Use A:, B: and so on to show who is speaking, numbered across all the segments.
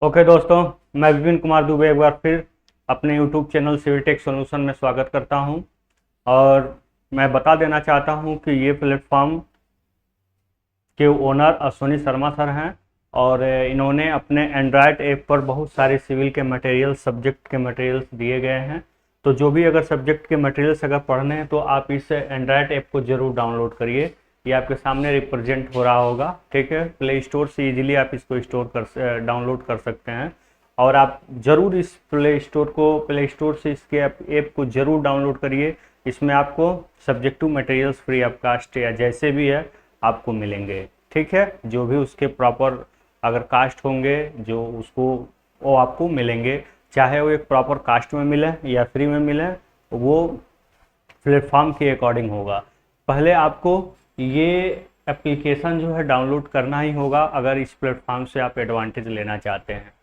A: Okay दोस्तों, मैं विपिन कुमार दुबे एक बार फिर अपने YouTube channel civil tech solution में स्वागत करता हूं। और मैं बता देना चाहता हूं कि ये प्लेटफॉर्म के ओनर अश्विनी शर्मा सर हैं और इन्होंने अपने एंड्रॉयड ऐप पर बहुत सारे सिविल के मटेरियल सब्जेक्ट के मटेरियल्स दिए गए हैं। तो जो भी अगर सब्जेक्ट के मटेरियल्स अगर पढ़ने हैं तो आप इस एंड्रॉयड ऐप को ज़रूर डाउनलोड करिए। ये आपके सामने रिप्रेजेंट हो रहा होगा, ठीक है। प्ले स्टोर से इजीली आप इसको डाउनलोड कर सकते हैं। और आप ज़रूर इस प्ले स्टोर से इसके ऐप को ज़रूर डाउनलोड करिए। इसमें आपको subjective materials free of cost या जैसे भी है आपको मिलेंगे, ठीक है। जो भी उसके प्रॉपर अगर कास्ट होंगे जो उसको वो आपको मिलेंगे, चाहे वो एक प्रॉपर कास्ट में मिले या फ्री में मिले, वो प्लेटफॉर्म के अकॉर्डिंग होगा। पहले आपको ये एप्लीकेशन जो है डाउनलोड करना ही होगा अगर इस प्लेटफॉर्म से आप एडवांटेज लेना चाहते हैं।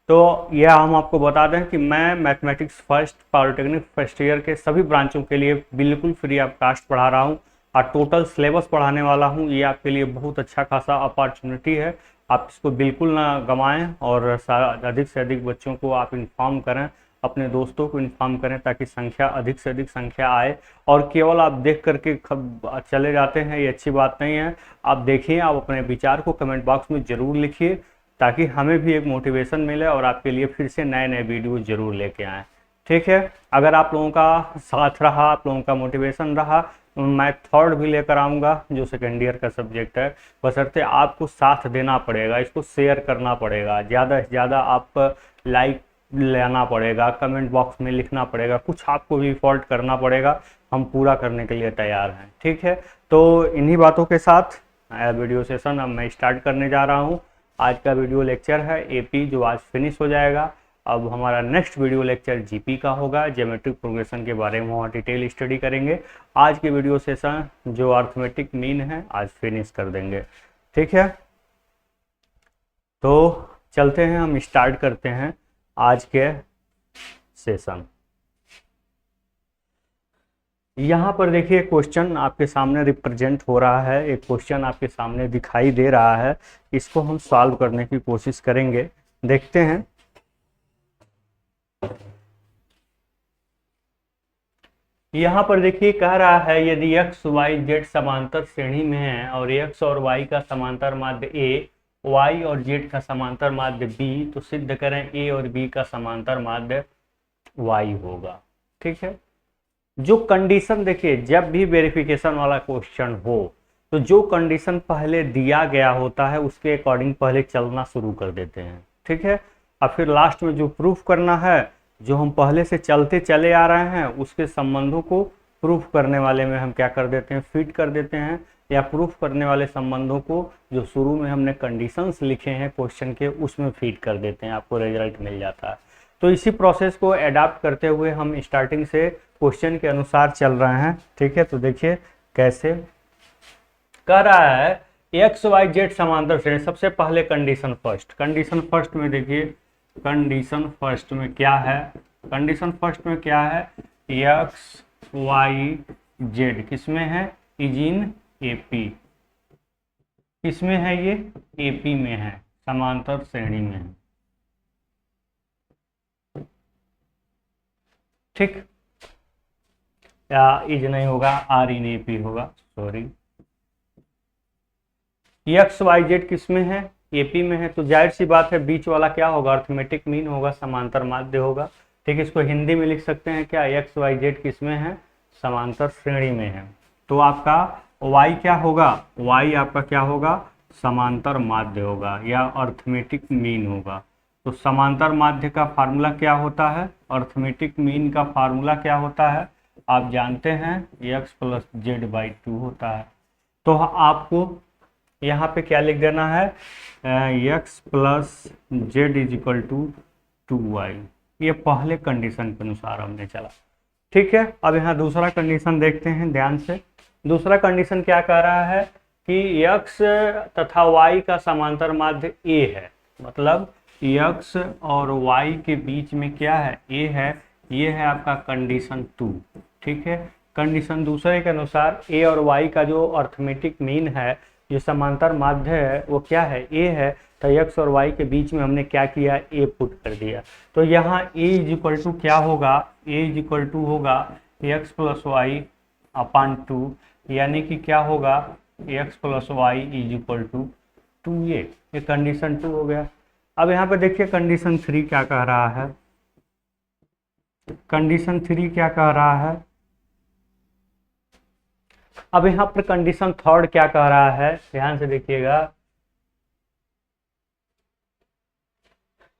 A: तो यह हम आपको बता दें कि मैं mathematics first polytechnic first year के सभी ब्रांचों के लिए बिल्कुल फ्री ऑफ कास्ट पढ़ा रहा हूँ और टोटल सिलेबस पढ़ाने वाला हूँ। ये आपके लिए बहुत अच्छा खासा अपॉर्चुनिटी है, आप इसको बिल्कुल ना गंवाएं और अधिक से अधिक बच्चों को आप इन्फॉर्म करें, अपने दोस्तों को इन्फॉर्म करें ताकि संख्या अधिक से अधिक संख्या आए। और केवल आप देख करके चले जाते हैं, ये अच्छी बात नहीं है। आप देखिए, आप अपने विचार को कमेंट बॉक्स में ज़रूर लिखिए ताकि हमें भी एक मोटिवेशन मिले और आपके लिए फिर से नए नए वीडियो ज़रूर लेके आएँ, ठीक है। अगर आप लोगों का साथ रहा, आप लोगों का मोटिवेशन रहा, तो मैं थर्ड भी लेकर आऊँगा जो सेकेंड ईयर का सब्जेक्ट है। बशर्ते आपको साथ देना पड़ेगा, इसको शेयर करना पड़ेगा, ज़्यादा से ज़्यादा आप लाइक लेना पड़ेगा, कमेंट बॉक्स में लिखना पड़ेगा, कुछ आपको भी फॉल्ट करना पड़ेगा। हम पूरा करने के लिए तैयार हैं, ठीक है। तो इन्हीं बातों के साथ वीडियो सेशन अब मैं स्टार्ट करने जा रहा हूँ। आज का वीडियो लेक्चर है एपी, जो आज फिनिश हो जाएगा। अब हमारा नेक्स्ट वीडियो लेक्चर जीपी का होगा, ज्योमेट्रिक प्रोग्रेशन के बारे में वहाँ डिटेल स्टडी करेंगे। आज के वीडियो सेशन जो अर्थमेटिक मीन है आज फिनिश कर देंगे, ठीक है। तो चलते हैं, हम स्टार्ट करते हैं आज के सेशन। यहाँ पर देखिए क्वेश्चन आपके सामने रिप्रेजेंट हो रहा है, एक क्वेश्चन आपके सामने दिखाई दे रहा है। इसको हम सॉल्व करने की कोशिश करेंगे, देखते हैं। यहाँ पर देखिए कह रहा है यदि x y z समांतर श्रेणी में है और x और y का समांतर माध्य a, y और z का समांतर माध्य b, तो सिद्ध करें a और b का समांतर माध्य y होगा, ठीक है। जो कंडीशन देखिए, जब भी वेरिफिकेशन वाला क्वेश्चन हो तो जो कंडीशन पहले दिया गया होता है उसके अकॉर्डिंग पहले चलना शुरू कर देते हैं, ठीक है। और फिर लास्ट में जो प्रूफ करना है, जो हम पहले से चलते चले आ रहे हैं उसके संबंधों को प्रूफ करने वाले में हम क्या कर देते हैं, फिट कर देते हैं। या प्रूफ करने वाले संबंधों को जो शुरू में हमने कंडीशंस लिखे हैं क्वेश्चन के उसमें फिट कर देते हैं, आपको रिजल्ट मिल जाता है। तो इसी प्रोसेस को एडाप्ट करते हुए हम स्टार्टिंग से क्वेश्चन के अनुसार चल रहे हैं, ठीक है। तो देखिए कैसे कह रहा है एक्स वाई जेड समांतर श्रेणी। सबसे पहले कंडीशन फर्स्ट में देखिए, कंडीशन फर्स्ट में क्या है, कंडीशन फर्स्ट में क्या है, एक्स वाई जेड किसमें है, इज इन एपी। किसमें है ये, एपी में है, समांतर श्रेणी में है, ठीक। या इज नहीं होगा, आर इन एपी होगा, सॉरी। एक्स वाई जेड किसमें है, एपी में है, तो जाहिर सी बात है बीच वाला क्या होगा, अर्थमेटिक मीन होगा, समांतर माध्य होगा, ठीक। इसको हिंदी में लिख सकते हैं क्या, एक्स वाई जेड किसमें है, समांतर श्रेणी में है। तो आपका y क्या होगा, y आपका क्या होगा, समांतर माध्य होगा या अर्थमेटिक मीन होगा। तो समांतर माध्य का फार्मूला क्या होता है, अर्थमेटिक मीन का फार्मूला क्या होता है, आप जानते हैं x प्लस जेड बाई 2 होता है। तो आपको यहाँ पे क्या लिख देना है, x plus Z is equal to 2y। ये पहले कंडीशन के अनुसार हमने चला, ठीक है। अब यहाँ दूसरा कंडीशन देखते हैं ध्यान से। दूसरा कंडीशन क्या कह रहा है कि x तथा y का समांतर माध्य a है, मतलब x और y के बीच में क्या है, a है। ये है आपका कंडीशन 2, ठीक है। कंडीशन दूसरे के अनुसार a और y का जो अर्थमेटिक मीन है जो समांतर माध्य है वो क्या है, ए है। तो x और y के बीच में हमने क्या किया, a पुट कर दिया। तो यहाँ a इज इक्वल टू क्या होगा, a इज इक्वल टू होगा x प्लस वाई अपान 2, यानी कि क्या होगा x plus Y is equal to 2a। ये कंडीशन 2 हो गया। अब यहाँ पे देखिए कंडीशन 3 क्या कह रहा है। कंडीशन 3 क्या कह रहा है, अब यहाँ पर कंडीशन थर्ड क्या कह रहा है, ध्यान से देखिएगा।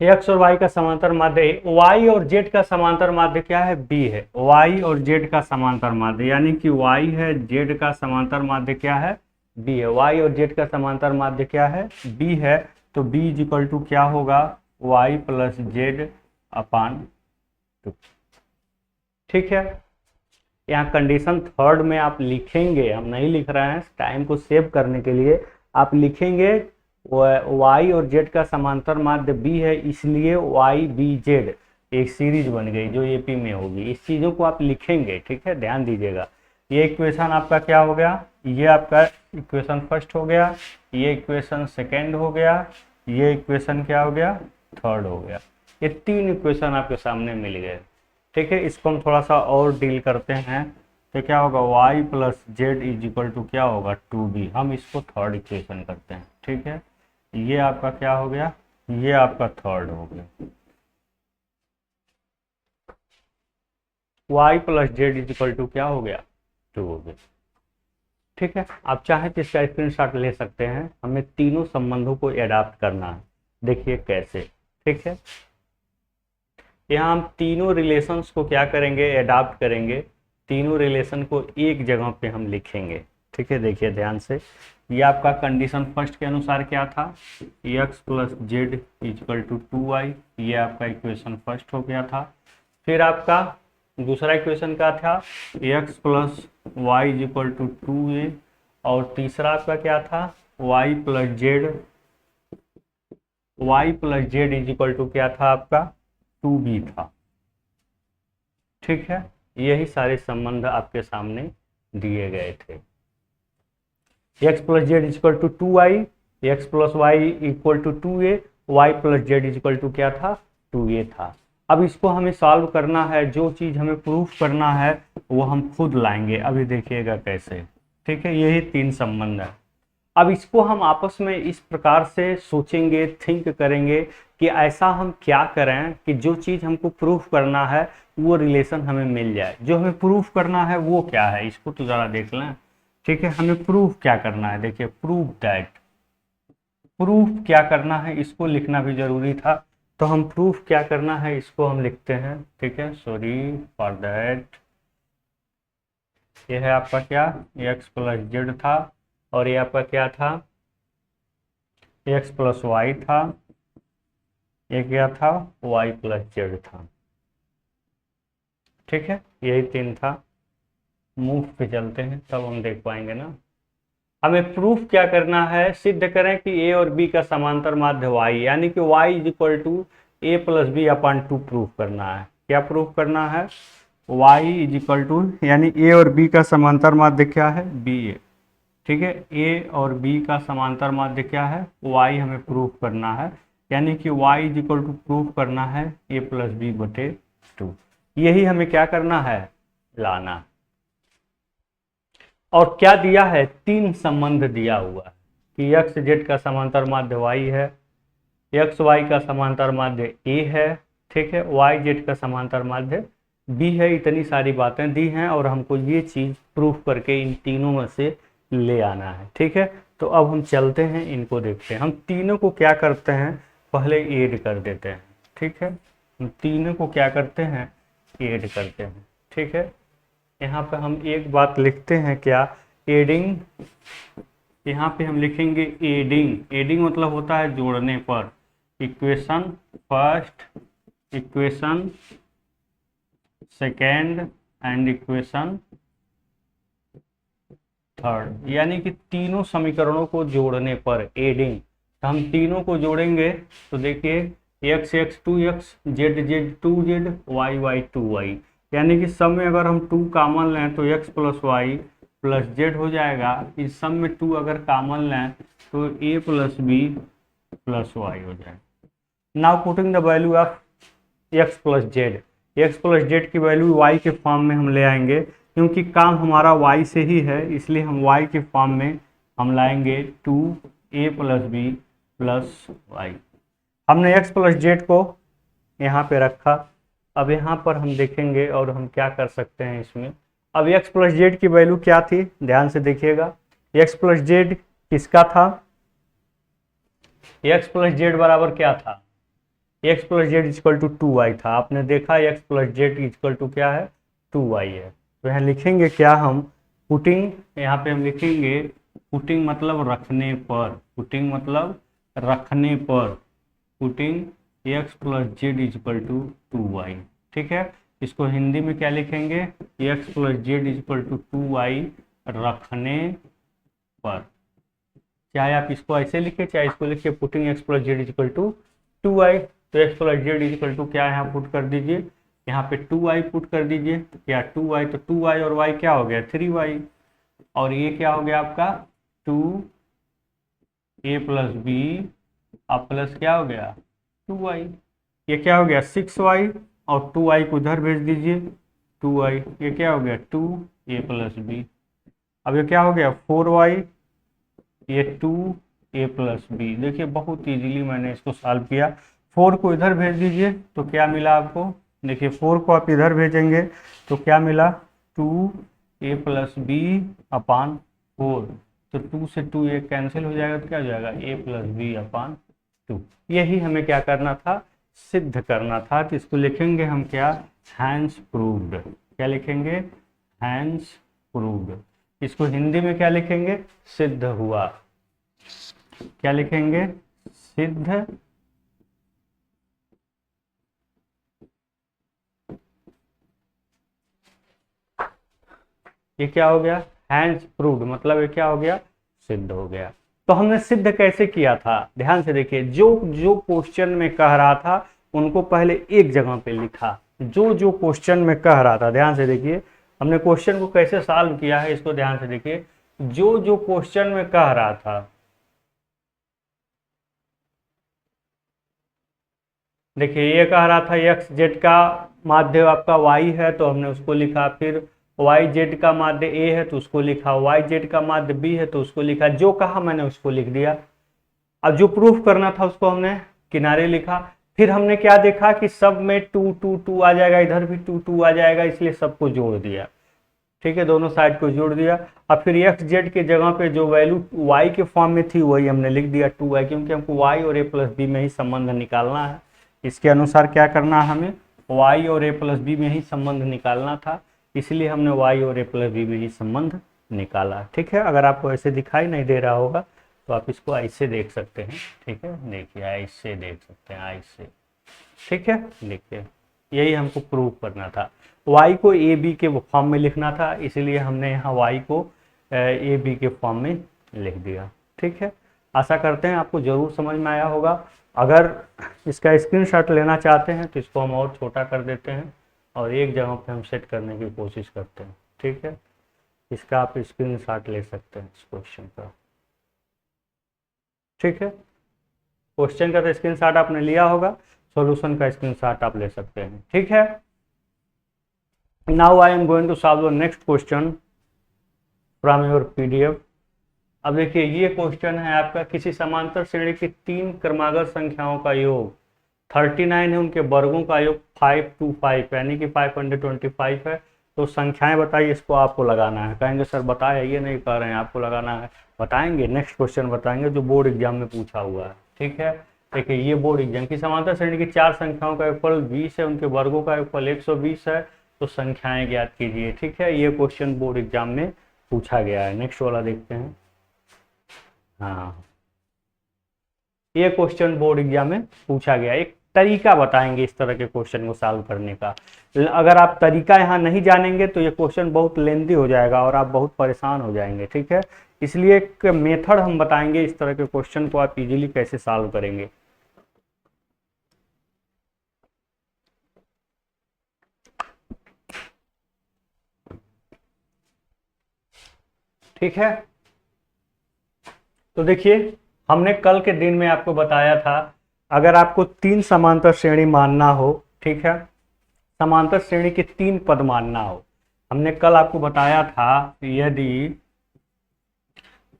A: एक्स और वाई का समांतर माध्य, वाई और जेड का समांतर माध्य क्या है, बी है। वाई और जेड का समांतर माध्य यानी कि वाई है, जेड का समांतर माध्य क्या है, बी है। वाई और जेड का समांतर माध्य क्या है, बी है। तो बी इज इक्वल टू क्या होगा, वाई प्लस जेड अपान 2। ठीक है, यहाँ कंडीशन थर्ड में आप लिखेंगे, हम नहीं लिख रहे हैं टाइम को सेव करने के लिए, आप लिखेंगे y और z का समांतर माध्य b है, इसलिए y b z एक सीरीज बन गई जो AP में होगी। इस चीज़ों को आप लिखेंगे, ठीक है, ध्यान दीजिएगा। ये इक्वेशन आपका क्या हो गया, ये आपका इक्वेशन फर्स्ट हो गया, ये इक्वेशन सेकेंड हो गया, ये इक्वेशन क्या हो गया, थर्ड हो गया। ये 3 इक्वेशन आपके सामने मिल गए। ठीक है, इसको हम थोड़ा सा और डील करते हैं। तो क्या होगा, y plus Z is equal to क्या होगा, 2b। हम इसको थर्ड इक्वेशन करते हैं। ठीक है, ये आपका क्या हो गया, ये आपका थर्ड हो गया। y plus Z is equal to क्या हो गया, 2 हो गया। ठीक है, आप चाहें तो इसका स्क्रीनशॉट ले सकते हैं। हमें तीनों संबंधों को एडाप्ट करना है, देखिए कैसे। ठीक है, यहाँ हम तीनों रिलेशंस को क्या करेंगे, एडाप्ट करेंगे। तीनों रिलेशन को एक जगह पे हम लिखेंगे। ठीक है, देखिए ध्यान से। ये आपका कंडीशन फर्स्ट के अनुसार क्या था, x plus Z is equal to 2y, ये आपका इक्वेशन फर्स्ट हो गया था। फिर आपका दूसरा इक्वेशन का था x plus Y is equal to 2a, और तीसरा आपका क्या था, y plus Z is equal to क्या था आपका, 2b था। ठीक है, यही सारे संबंध आपके सामने दिए गए थे। x plus Z equal to 2y, X plus Y equal to 2a, Y plus Z equal to क्या था, 2a था। अब इसको हमें सॉल्व करना है, जो चीज़ हमें प्रूफ करना है वो हम खुद लाएंगे। अभी देखिएगा कैसे। ठीक है, यही 3 संबंध है। अब इसको हम आपस में इस प्रकार से सोचेंगे, थिंक करेंगे कि ऐसा हम क्या करें कि जो चीज़ हमको प्रूफ करना है वो रिलेशन हमें मिल जाए। जो हमें प्रूफ करना है वो क्या है, इसको तो ज़रा देख लें। ठीक है, हमें प्रूफ क्या करना है, देखिए प्रूफ दैट, प्रूफ क्या करना है इसको लिखना भी जरूरी था। तो हम प्रूफ क्या करना है इसको हम लिखते हैं। ठीक है, सॉरी फॉर दैट। ये है आपका क्या, एक्स प्लस जेड था, और ये आपका क्या था, एक्स प्लस वाई था, ये क्या था, वाई प्लस जेड था। ठीक है, यही 3 था। मूव पे चलते हैं तब हम देख पाएंगे ना। हमें प्रूफ क्या करना है, सिद्ध करें कि ए और बी का समांतर माध्य y, यानी कि y is equal to A plus B upon 2 proof करना है। क्या प्रूफ करना है, y इज इक्वल टू, यानी ए और बी का समांतर माध्य क्या है, बी ए। ठीक है, ए और बी का समांतर माध्य क्या है, y हमें प्रूफ करना है, यानी कि y is equal to proof करना है a प्लस बी बटे 2। यही हमें क्या करना है, लाना। और क्या दिया है, 3 संबंध दिया हुआ है कि एक्स जेड का समांतर माध्य y है, एक्स वाई का समांतर माध्य a है, ठीक है, वाई जेड का समांतर माध्य b है। इतनी सारी बातें दी हैं और हमको ये चीज़ प्रूफ करके इन तीनों में से ले आना है। ठीक है, तो अब हम चलते हैं, इनको देखते हैं। हम तीनों को क्या करते हैं, पहले ऐड कर देते हैं। ठीक है, हम तीनों को क्या करते हैं, ऐड करते हैं। ठीक है, यहाँ पे हम एक बात लिखते हैं, क्या, एडिंग। यहाँ पे हम लिखेंगे एडिंग। एडिंग मतलब होता है जोड़ने पर। Equation first, equation second and equation third, यानी कि तीनों समीकरणों को जोड़ने पर एडिंग। तो हम तीनों को जोड़ेंगे तो देखिए x x 2x, z z 2z, y y 2y, यानी कि सब में अगर हम 2 कॉमन लें तो x plus Y plus Z हो जाएगा। इस सब में 2 अगर कॉमन लें तो A plus B plus Y हो जाएगा। Now putting the value of x plus Z, x plus Z की वैल्यू वाई के फॉर्म में हम ले आएंगे, क्योंकि काम हमारा वाई से ही है, इसलिए हम वाई के फॉर्म में हम लाएंगे 2a plus B plus Y. हमने एक्स प्लस जेड को यहाँ पे रखा। अब यहाँ पर हम देखेंगे और हम क्या कर सकते हैं इसमें। अब एक्स प्लस जेड की वैल्यू क्या थी, ध्यान से देखिएगा। एक्स प्लस जेड किसका था, एक्स प्लस जेड बराबर क्या था, X plus Z equal to 2y था। आपने देखा X plus Z equal to क्या है, 2y है। तो यहाँ लिखेंगे क्या हम, पुटिंग, यहाँ पे हम लिखेंगे पुटिंग मतलब रखने पर, पुटिंग मतलब रखने पर, putting X plus Z equal to 2y। ठीक है, इसको हिंदी में क्या लिखेंगे, X plus Z equal to 2y रखने पर। चाहे आप इसको ऐसे लिखे चाहे इसको लिखिए, putting X plus Z equal to 2y। तो X plus Z equal to क्या है, यहाँ पुट कर दीजिए, यहाँ पे 2y पुट कर दीजिए, क्या 2y, तो 2y और y क्या हो गया 3y, और ये क्या हो गया आपका 2a प्लस बी, अब प्लस क्या हो गया 2y, ये क्या हो गया 6y, और 2y को उधर भेज दीजिए 2y, ये क्या हो गया 2a प्लस बी। अब ये क्या हो गया 4y, ये 2a प्लस बी। देखिए बहुत इजीली मैंने इसको सॉल्व किया। 4 को इधर भेज दीजिए तो क्या मिला आपको, देखिए 4 को आप इधर भेजेंगे तो क्या मिला 2a प्लस बी अपान 4। तो 2 से 2 ये कैंसिल हो जाएगा तो क्या हो जाएगा a प्लस बी अपान 2। यही हमें क्या करना था, सिद्ध करना था। तो इसको लिखेंगे हम क्या, हैंस प्रूव्ड। क्या लिखेंगे, हैंस प्रूव्ड। इसको हिंदी में क्या लिखेंगे, सिद्ध हुआ। क्या लिखेंगे, सिद्ध ये क्या हो गया, हैंस प्रूव्ड, मतलब ये क्या हो गया, सिद्ध हो गया। तो हमने सिद्ध कैसे किया था, ध्यान से देखिए। जो जो क्वेश्चन में कह रहा था उनको पहले एक जगह पे लिखा, जो जो क्वेश्चन में कह रहा था, ध्यान से देखिए हमने क्वेश्चन को कैसे सॉल्व किया है, इसको ध्यान से देखिए। जो जो क्वेश्चन में कह रहा था, देखिए ये कह रहा था एक्स जेड का माध्य आपका वाई है तो हमने उसको लिखा, फिर वाई जेड का माध्य ए है तो उसको लिखा, वाई जेड का माध्य बी है तो उसको लिखा, जो कहा मैंने उसको लिख दिया। अब जो प्रूफ करना था उसको हमने किनारे लिखा। फिर हमने क्या देखा कि सब में 2 2 2 आ जाएगा, इधर भी 2 2 आ जाएगा, इसलिए सबको जोड़ दिया। ठीक है, दोनों साइड को जोड़ दिया। अब फिर एक्स जेड के जगह पे जो वैल्यू वाई के फॉर्म में थी वही हमने लिख दिया 2y, क्योंकि हमको वाई और ए प्लस बी में ही संबंध निकालना है। इसके अनुसार क्या करना है, हमें वाई और ए प्लस बी में ही संबंध निकालना था, इसलिए हमने वाई और ए प्लस बी में ही संबंध निकाला। ठीक है, अगर आपको ऐसे दिखाई नहीं दे रहा होगा तो आप इसको ऐसे देख सकते हैं। ठीक है, देखिए ऐसे देख सकते हैं, ऐसे। ठीक है, देखिए यही हमको प्रूव करना था। y को ए बी के फॉर्म में लिखना था, इसलिए हमने यहाँ y को ए बी के फॉर्म में लिख दिया। ठीक है, आशा करते हैं आपको ज़रूर समझ में आया होगा। अगर इसका स्क्रीनशॉट लेना चाहते हैं तो इसको हम और छोटा कर देते हैं और एक जगह पे हम सेट करने की कोशिश करते हैं। ठीक है, इसका आप स्क्रीनशॉट ले सकते हैं इस क्वेश्चन का। ठीक है, क्वेश्चन का तो स्क्रीनशॉट आपने लिया होगा, सॉल्यूशन का स्क्रीनशॉट आप ले सकते हैं। ठीक है, now I am going to solve the next question from your PDF. अब देखिए ये क्वेश्चन है आपका, किसी समांतर श्रेणी की 3 क्रमागत संख्याओं का योग 39 है, उनके वर्गों का योग 525 यानी कि 525 है। तो संख्याएं बताइए, इसको आपको लगाना है। कहेंगे सर बताए, ये नहीं कह रहे हैं आपको लगाना है। बताएंगे, नेक्स्ट क्वेश्चन बताएंगे जो बोर्ड एग्जाम में पूछा हुआ है। ठीक है, देखिए ये बोर्ड एग्जाम की समांतर श्रेणी की 4 संख्याओं का योगफल 20 है, उनके वर्गों का योगफल 120 है, तो संख्याएं ज्ञात कीजिए। ठीक है, ये क्वेश्चन बोर्ड एग्जाम में पूछा गया है। नेक्स्ट वाला देखते हैं। हाँ, ये क्वेश्चन बोर्ड एग्जाम में पूछा गया, एक तरीका बताएंगे इस तरह के क्वेश्चन को सॉल्व करने का। अगर आप तरीका यहाँ नहीं जानेंगे तो ये क्वेश्चन बहुत लेंदी हो जाएगा और आप बहुत परेशान हो जाएंगे। ठीक है, इसलिए एक मेथड हम बताएंगे इस तरह के क्वेश्चन को आप इजीली कैसे सॉल्व करेंगे। ठीक है। तो देखिए, हमने कल के दिन में आपको बताया था, अगर आपको 3 समांतर श्रेणी मानना हो, ठीक है, समांतर श्रेणी के 3 पद मानना हो, हमने कल आपको बताया था यदि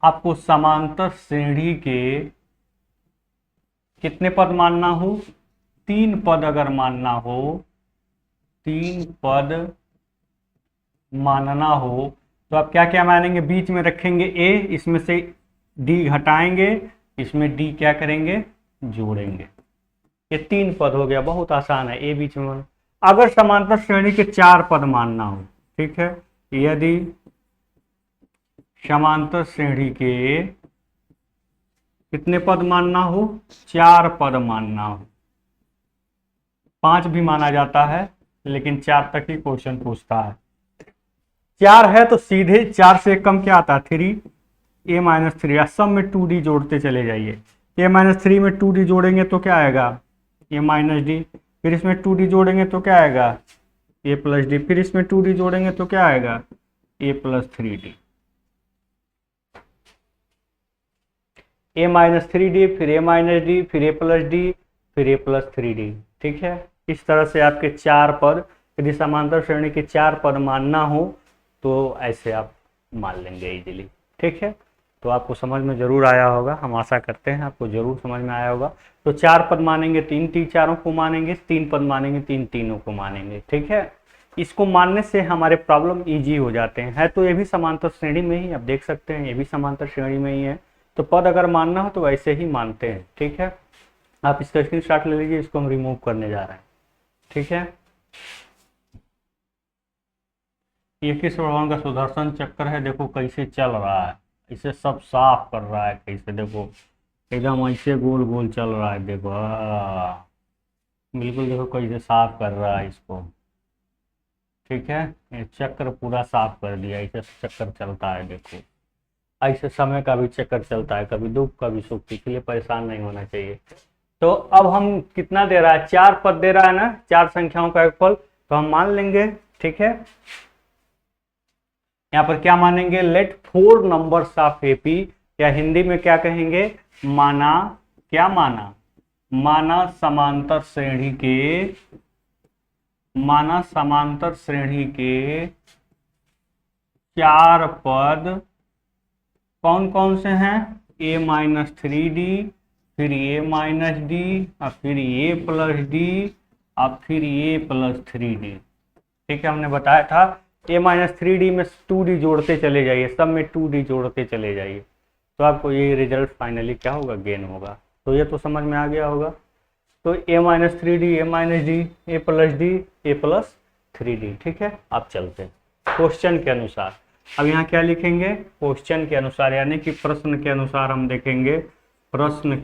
A: आपको समांतर श्रेणी के कितने पद मानना हो, 3 पद अगर मानना हो, 3 पद मानना हो, तो आप क्या क्या मानेंगे, बीच में रखेंगे ए, इसमें से डी घटाएंगे, इसमें डी क्या करेंगे, जोड़ेंगे। ये 3 पद हो गया, बहुत आसान है, ए बीच में मानो। अगर समांतर श्रेणी के 4 पद मानना हो, ठीक है, यदि समांतर श्रेणी के कितने पद मानना हो, 4 पद मानना हो, 5 भी माना जाता है लेकिन 4 तक ही क्वेश्चन पूछता है। 4 है तो सीधे 4 से कम क्या आता है, 3, a-3, सब में 2d जोड़ते चले जाइए। a-3 में 2d जोड़ेंगे तो क्या आएगा, a-d, फिर इसमें 2d जोड़ेंगे तो क्या आएगा, a+d, फिर इसमें 2d जोड़ेंगे तो क्या आएगा, a+3d, a-3d, फिर a-d, फिर a+d, फिर a+3d। ठीक है, इस तरह से आपके 4 पद, यदि समांतर श्रेणी के 4 पद मानना हो तो ऐसे आप मान लेंगे इजीली। ठीक है, तो आपको समझ में जरूर आया होगा, हम आशा करते हैं आपको जरूर समझ में आया होगा। तो 4 पद मानेंगे 3 चारों को मानेंगे, 3 पद मानेंगे 3 तीनों को मानेंगे। ठीक है, इसको मानने से हमारे प्रॉब्लम इजी हो जाते हैं। है तो ये भी समांतर श्रेणी में ही, आप देख सकते हैं ये भी समांतर श्रेणी में ही है, तो पद अगर मानना हो तो वैसे ही मानते हैं। ठीक है, आप इसका स्क्रीनशॉट ले लीजिए, इसको हम रिमूव करने जा रहे हैं। ठीक है, ये किस भगवान का सुदर्शन चक्र है, देखो कैसे चल रहा है, इसे सब साफ कर रहा है, कैसे देखो एकदम ऐसे गोल गोल चल रहा है, देखो बिल्कुल, देखो कैसे साफ कर रहा है इसको। ठीक है, ये चक्र पूरा साफ कर दिया, ऐसे चक्कर चलता है, देखो ऐसे समय का भी चक्कर चलता है, कभी दुख कभी सुख, इसलिए परेशान नहीं होना चाहिए। तो अब हम कितना दे रहा है, 4 पद दे रहा है ना, 4 संख्याओं का योगफल, तो हम मान लेंगे। ठीक है, यहाँ पर क्या मानेंगे, लेट 4 नंबर्स ऑफ एपी, या हिंदी में क्या कहेंगे, माना, क्या माना, माना समांतर श्रेणी के, माना समांतर श्रेणी के 4 पद कौन कौन से हैं, a-3d, फिर a-d, और फिर a+d, और फिर a+3d। ठीक है, हमने बताया था a-3d में 2d जोड़ते चले जाइए, सब में 2d जोड़ते चले जाइए, तो आपको ये रिजल्ट फाइनली क्या होगा, गेन होगा। तो ये तो समझ में आ गया होगा। तो a-3d, a-d, a+d, a+3d। ठीक है, आप चलते हैं क्वेश्चन के अनुसार। अब यहाँ क्या लिखेंगे, क्वेश्चन के अनुसार, यानी कि प्रश्न के अनुसार हम देखेंगे, प्रश्न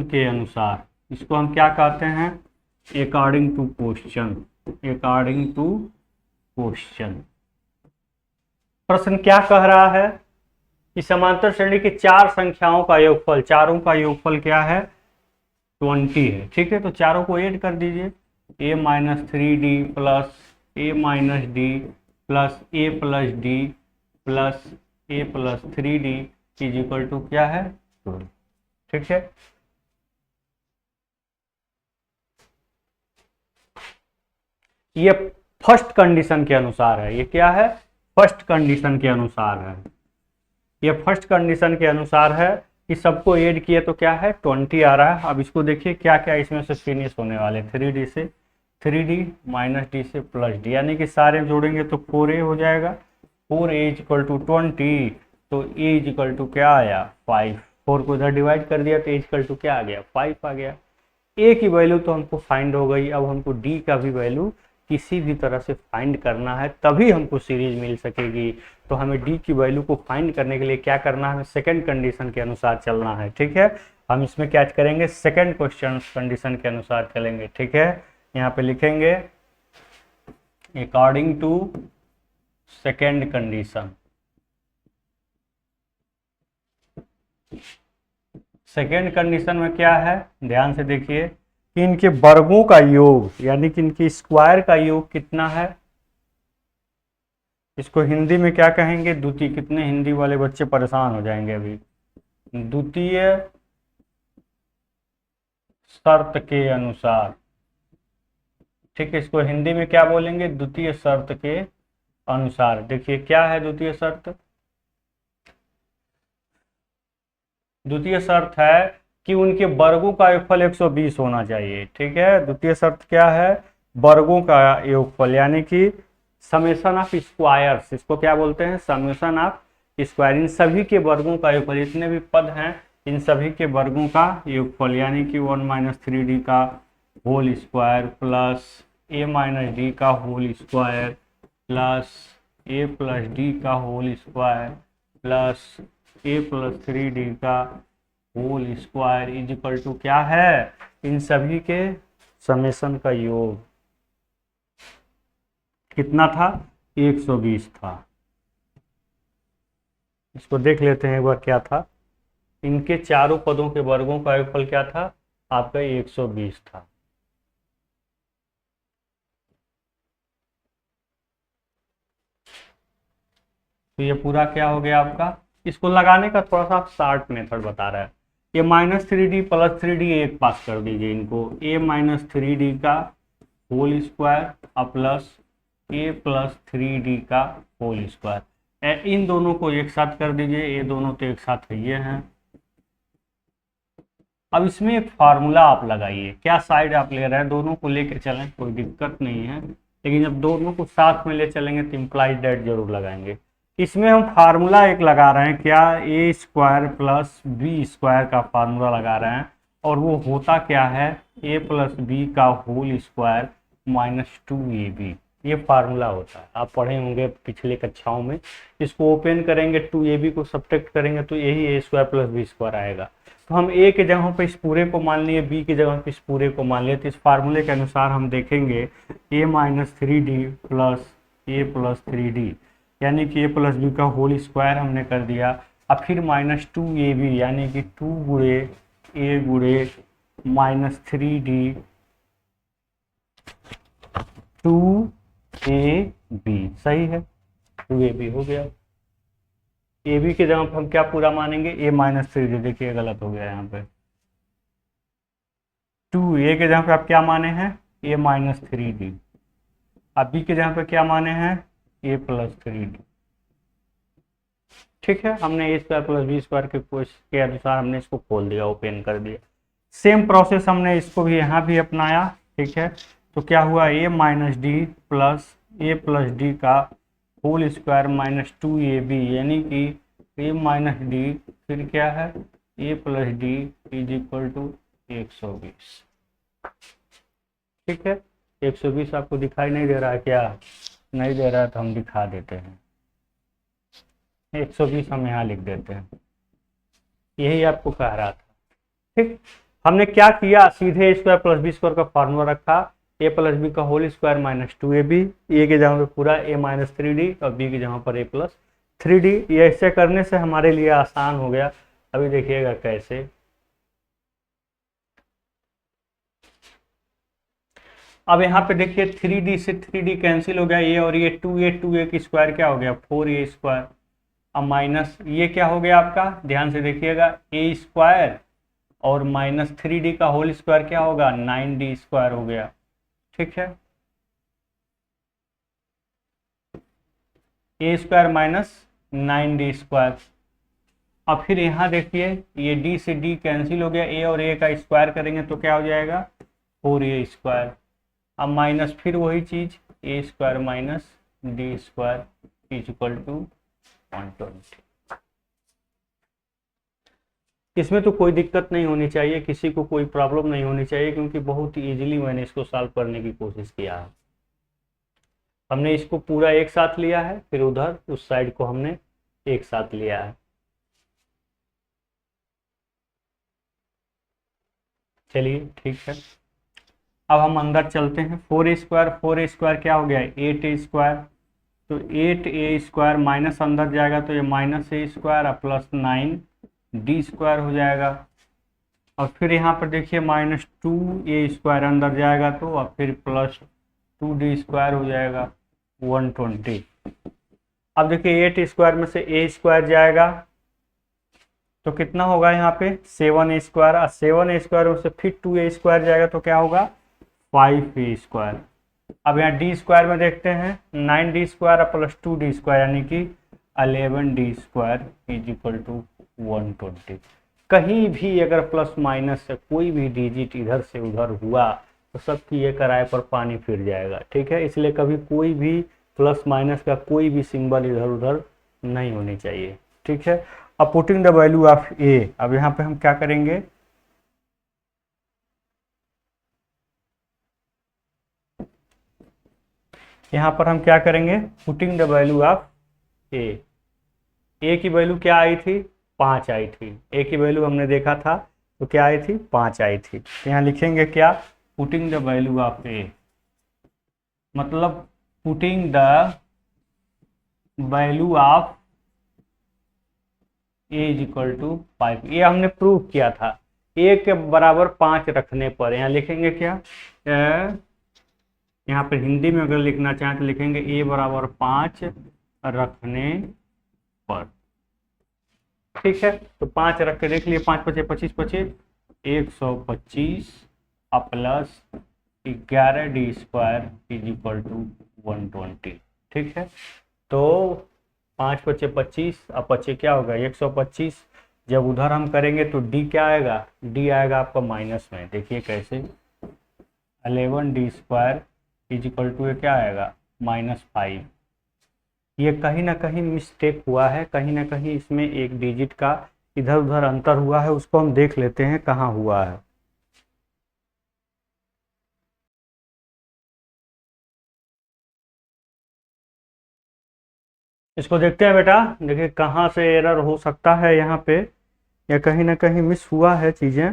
A: के अनुसार, इसको हम क्या कहते हैं, according to question, according to question. प्रश्न क्या कह रहा है कि समांतर श्रेणी की 4 संख्याओं का योगफल, चारों का योगफल क्या है, 20 है। ठीक है, तो चारों को ऐड कर दीजिए, a-3d plus a-d plus a+d plus a+3d is equal to क्या है, 2। ठीक है, ये फर्स्ट कंडीशन के अनुसार है, ये क्या है, फर्स्ट कंडीशन के अनुसार है, ये फर्स्ट कंडीशन के अनुसार है कि सबको ऐड किए तो क्या है, 20 आ रहा है। अब इसको देखिए क्या क्या इसमें से फिनिश होने वाले, 3d से 3d -d से +d, यानी कि सारे जोड़ेंगे तो 4a हो जाएगा, 4a इक्वल टू 20, तो a इक्वल टू क्या आया, 5, 4 को इधर डिवाइड कर दिया तो a इक्वल टू क्या आ गया, 5 आ गया। a की वैल्यू तो हमको फाइंड हो गई, अब हमको d का भी वैल्यू किसी भी तरह से फाइंड करना है, तभी हमको सीरीज मिल सकेगी। तो हमें d की वैल्यू को फाइंड करने के लिए क्या करना है, हमें सेकंड कंडीशन के अनुसार चलना है। ठीक है, हम इसमें क्या करेंगे, सेकंड क्वेश्चन कंडीशन के अनुसार चलेंगे। ठीक है, यहाँ पे लिखेंगे according to second condition. Second condition में क्या है, ध्यान से देखिए कि इनके वर्गों का योग, यानी कि इनकी स्क्वायर का योग कितना है, इसको हिंदी में क्या कहेंगे? द्वितीय। कितने हिंदी वाले बच्चे परेशान हो जाएंगे अभी। द्वितीय शर्त के अनुसार। ठीक है, इसको हिंदी में क्या बोलेंगे? द्वितीय शर्त के अनुसार। देखिए क्या है द्वितीय शर्त? द्वितीय शर्त है कि उनके वर्गों का योगफल 120 होना चाहिए। ठीक है, द्वितीय शर्त क्या है? वर्गों का योगफल, यानी कि समेशन ऑफ स्क्वायर्स। इसको क्या बोलते हैं? Summation of square. इन सभी के वर्गों का योगफल, जितने भी पद हैं इन सभी के वर्गों का योगफल, यानी कि 1 - 3d का whole square plus a - d का होल स्क्वायर प्लस a+d का होल स्क्वायर प्लस a+3d का whole square is equal to क्या है? इन सभी के समेशन का योग। कितना था? 120 था। इसको देख लेते हैं एक बार क्या था। इनके चारों पदों के वर्गों का योगफल क्या था? आपका 120 था। तो ये पूरा क्या हो गया आपका? इसको लगाने का थोड़ा सा शार्ट मेथड बता रहा है। ये -3d + 3d एक पास कर दीजिए इनको। a-3d का होल स्क्वायर प्लस a+3d का होल स्क्वायर, इन दोनों को एक साथ कर दीजिए। ये दोनों तो एक साथ ये हैं। अब इसमें एक फार्मूला आप लगाइए। क्या साइड आप ले रहे हैं? दोनों को लेके चलें, कोई दिक्कत नहीं है, लेकिन जब दोनों को साथ में ले चलेंगे तो इम्प्लाइड डेट जरूर लगाएंगे। इसमें हम फार्मूला एक लगा रहे हैं। क्या? a² + b² का फार्मूला लगा रहे हैं, और वो होता क्या है? a+b का होल स्क्वायर -2ab। ये फार्मूला होता है, आप पढ़े होंगे पिछले कक्षाओं में। इसको ओपन करेंगे, 2ab को सब्ट्रैक्ट करेंगे तो यही a² + b² आएगा। तो हम a के जगह पे इस पूरे को मान लिए, b की जगह पे इस पूरे को मान लिए। तो इस फार्मूले के अनुसार हम देखेंगे a-3d + a+3d, यानी कि a+b का होल स्क्वायर हमने कर दिया। अब फिर -2ab, यानी कि 2 गुणे a गुणे -3d 2ab। सही है, 2ab हो गया। ab के जगह पर हम क्या पूरा मानेंगे? a-3d। देखिए गलत हो गया यहाँ पे। 2a के जगह पे आप क्या माने हैं? a-3d। अब b के जगह पे क्या माने हैं? a+3d। ठीक है, हमने a² + b² के अनुसार हमने इसको खोल दिया, ओपन कर दिया। सेम प्रोसेस हमने इसको भी यहाँ भी अपनाया। ठीक है, तो क्या हुआ? a-d प्लस a+d का होल स्क्वायर -2ab, यानी कि a-d फिर क्या है? a+d is equal to 120। ठीक है, 120 आपको दिखाई नहीं दे रहा है क्या? नहीं दे रहा है तो हम दिखा देते हैं। 120 हम यहाँ लिख देते हैं, यही आपको कह रहा था। ठीक, हमने क्या किया? सीधे a² + b² का फॉर्मूला रखा। a+b का होल स्क्वायर -2ab, a के जगह पे पूरा a-3d और b की जगह पर a+3d। ये ऐसे करने से हमारे लिए आसान हो गया। अभी देखिएगा कैसे। अब यहाँ पे देखिए 3d से 3d कैंसिल हो गया, ये और ये 2a की स्क्वायर क्या हो गया? 4a²। अब माइनस ये क्या हो गया आपका? ध्यान से देखिएगा, a² और -3d का होल स्क्वायर क्या होगा? 9d² हो गया। ठीक है, a² - 9d²। अब फिर यहाँ देखिए, ये d से d कैंसिल हो गया, a और a का स्क्वायर करेंगे तो क्या हो जाएगा? 4a²। अब माइनस फिर वही चीज, a² - d² is equal to 120। इसमें तो कोई दिक्कत नहीं होनी चाहिए, किसी को कोई प्रॉब्लम नहीं होनी चाहिए, क्योंकि बहुत इजीली मैंने इसको सॉल्व करने की कोशिश किया है। हमने इसको पूरा एक साथ लिया है, फिर उधर उस साइड को हमने एक साथ लिया है। चलिए ठीक है, अब हम अंदर चलते हैं। 4a² क्या हो गया? 8a²। तो 8a² माइनस अंदर जाएगा तो ये -a² प्लस 9d² हो जाएगा। और फिर यहाँ पर देखिए -2a² अंदर जाएगा तो, और फिर +2d² हो जाएगा 120। अब देखिए 8 स्क्वायर में से ए स्क्वायर जाएगा तो कितना होगा यहाँ पे 7a स्क्वायर, और 7a स्क्वायर में से फिर 2a स्क्वायर जाएगा तो क्या होगा 5a स्क्वायर। अब यहाँ डी स्क्वायर में देखते हैं 9d square plus 2d square यानी कि 11d square is equal to 120। कहीं भी अगर प्लस माइनस से कोई भी डिजिट इधर से उधर हुआ तो सबकी एक किराए पर पानी फिर जाएगा, ठीक है। इसलिए कभी कोई भी प्लस माइनस का कोई भी सिंबल इधर उधर नहीं होनी चाहिए, ठीक है। अब putting the value of A, अब यहाँ पे हम क्या करेंगे, यहाँ पर हम क्या करेंगे, पुटिंग द वैल्यू ऑफ ए की वैल्यू क्या आई थी 5 आई थी, ए की वैल्यू हमने देखा था तो क्या आई थी 5 आई थी। तो यहाँ लिखेंगे क्या, putting the value of A, मतलब putting the value of A is equal to 5। ये हमने प्रूव किया था, ए के बराबर 5 रखने पर यहाँ लिखेंगे क्या, यहाँ पर हिंदी में अगर लिखना चाहें तो लिखेंगे ए बराबर 5 रखने पर, ठीक है। तो 5 रख के देख लिए, 5 पचे 25 पचे 125 plus 11d square is equal to 120, ठीक है। तो 5 पचे 25 अब पचे क्या होगा 125, जब उधर हम करेंगे तो d क्या आएगा, d आएगा आपका माइनस में, देखिए कैसे 11d square is equal to क्या आएगा -5। ये कहीं ना कहीं मिस्टेक हुआ है, कहीं ना कहीं इसमें एक डिजिट का इधर उधर अंतर हुआ है, उसको हम देख लेते हैं कहाँ हुआ है। इसको देखते हैं बेटा, देखिए कहाँ से एरर हो सकता है यहाँ पे, या कहीं ना कहीं मिस हुआ है चीजें।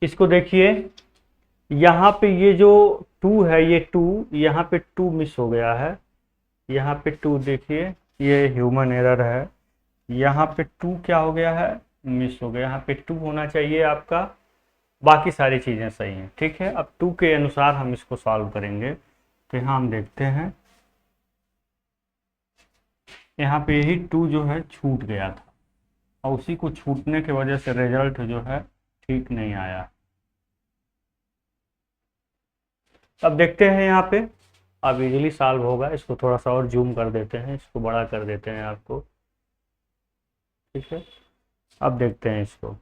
A: इसको देखिए यहाँ पे ये जो 2 है, ये 2 यहाँ पे 2 मिस हो गया है, यहाँ पे 2 देखिए ये ह्यूमन एरर है, यहाँ पे 2 क्या हो गया है मिस हो गया, यहाँ पे 2 होना चाहिए आपका, बाकी सारी चीज़ें सही हैं, ठीक है। अब 2 के अनुसार हम इसको सॉल्व करेंगे। तो यहाँ हम देखते हैं यहाँ पे यही 2 जो है छूट गया था और उसी को छूटने की वजह से रिजल्ट जो है ठीक नहीं आया। अब देखते हैं यहाँ पे, अब इजीली सॉल्व होगा। इसको थोड़ा सा और जूम कर देते हैं, इसको बड़ा कर देते हैं आपको, ठीक है। अब देखते हैं इसको,